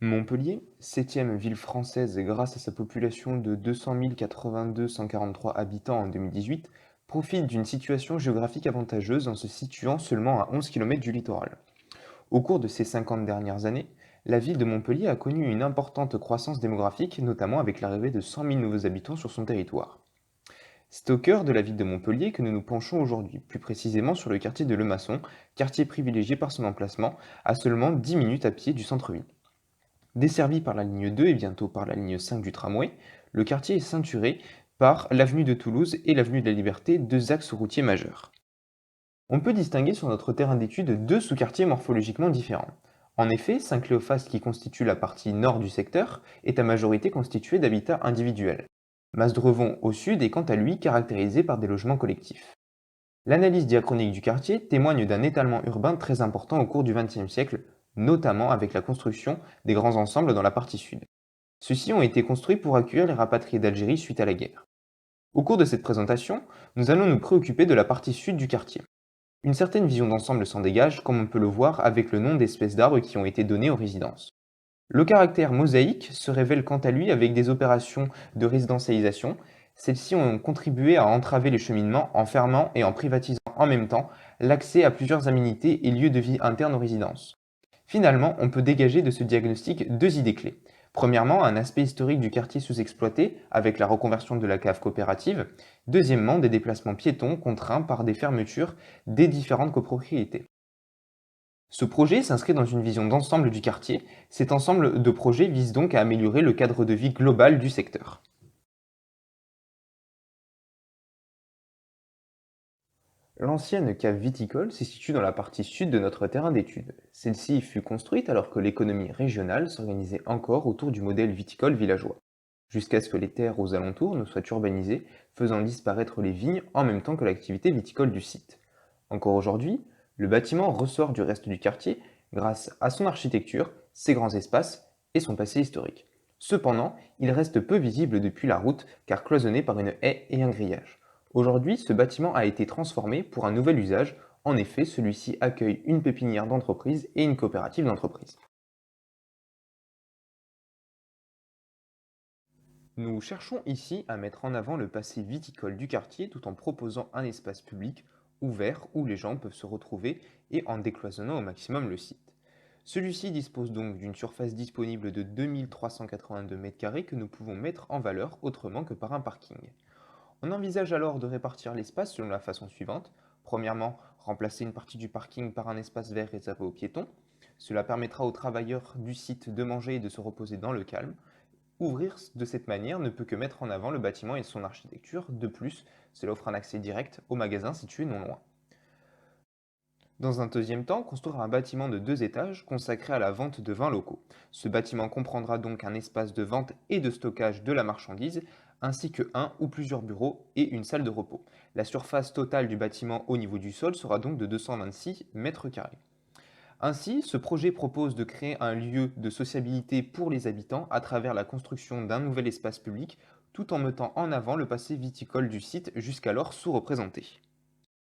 Montpellier, septième ville française grâce à sa population de 200 143 habitants en 2018, profite d'une situation géographique avantageuse en se situant seulement à 11 km du littoral. Au cours de ces 50 dernières années, la ville de Montpellier a connu une importante croissance démographique, notamment avec l'arrivée de 100 000 nouveaux habitants sur son territoire. C'est au cœur de la ville de Montpellier que nous nous penchons aujourd'hui, plus précisément sur le quartier de Lemasson, quartier privilégié par son emplacement, à seulement 10 minutes à pied du centre-ville. Desservi par la ligne 2 et bientôt par la ligne 5 du tramway, le quartier est ceinturé par l'avenue de Toulouse et l'avenue de la Liberté, deux axes routiers majeurs. On peut distinguer sur notre terrain d'étude deux sous-quartiers morphologiquement différents. En effet, Saint-Cléophas, qui constitue la partie nord du secteur, est à majorité constitué d'habitats individuels. Masdrevon, au sud, est quant à lui caractérisé par des logements collectifs. L'analyse diachronique du quartier témoigne d'un étalement urbain très important au cours du XXe siècle, notamment avec la construction des grands ensembles dans la partie sud. Ceux-ci ont été construits pour accueillir les rapatriés d'Algérie suite à la guerre. Au cours de cette présentation, nous allons nous préoccuper de la partie sud du quartier. Une certaine vision d'ensemble s'en dégage, comme on peut le voir avec le nom d'espèces d'arbres qui ont été donnés aux résidences. Le caractère mosaïque se révèle quant à lui avec des opérations de résidentialisation. Celles-ci ont contribué à entraver les cheminements en fermant et en privatisant en même temps l'accès à plusieurs aménités et lieux de vie internes aux résidences. Finalement, on peut dégager de ce diagnostic deux idées clés. Premièrement, un aspect historique du quartier sous-exploité, avec la reconversion de la cave coopérative. Deuxièmement, des déplacements piétons contraints par des fermetures des différentes copropriétés. Ce projet s'inscrit dans une vision d'ensemble du quartier. Cet ensemble de projets vise donc à améliorer le cadre de vie global du secteur. L'ancienne cave viticole se situe dans la partie sud de notre terrain d'étude. Celle-ci fut construite alors que l'économie régionale s'organisait encore autour du modèle viticole villageois, jusqu'à ce que les terres aux alentours ne soient urbanisées, faisant disparaître les vignes en même temps que l'activité viticole du site. Encore aujourd'hui, le bâtiment ressort du reste du quartier grâce à son architecture, ses grands espaces et son passé historique. Cependant, il reste peu visible depuis la route car cloisonné par une haie et un grillage. Aujourd'hui, ce bâtiment a été transformé pour un nouvel usage. En effet, celui-ci accueille une pépinière d'entreprise et une coopérative d'entreprise. Nous cherchons ici à mettre en avant le passé viticole du quartier tout en proposant un espace public ouvert où les gens peuvent se retrouver et en décloisonnant au maximum le site. Celui-ci dispose donc d'une surface disponible de 2382 m² que nous pouvons mettre en valeur autrement que par un parking. On envisage alors de répartir l'espace selon la façon suivante. Premièrement, remplacer une partie du parking par un espace vert réservé aux piétons. Cela permettra aux travailleurs du site de manger et de se reposer dans le calme. Ouvrir de cette manière ne peut que mettre en avant le bâtiment et son architecture. De plus, cela offre un accès direct au magasin situé non loin. Dans un deuxième temps, construire un bâtiment de 2 étages consacré à la vente de vins locaux. Ce bâtiment comprendra donc un espace de vente et de stockage de la marchandise, ainsi que un ou plusieurs bureaux et une salle de repos. La surface totale du bâtiment au niveau du sol sera donc de 226 mètres carrés. Ainsi, ce projet propose de créer un lieu de sociabilité pour les habitants à travers la construction d'un nouvel espace public, tout en mettant en avant le passé viticole du site jusqu'alors sous-représenté.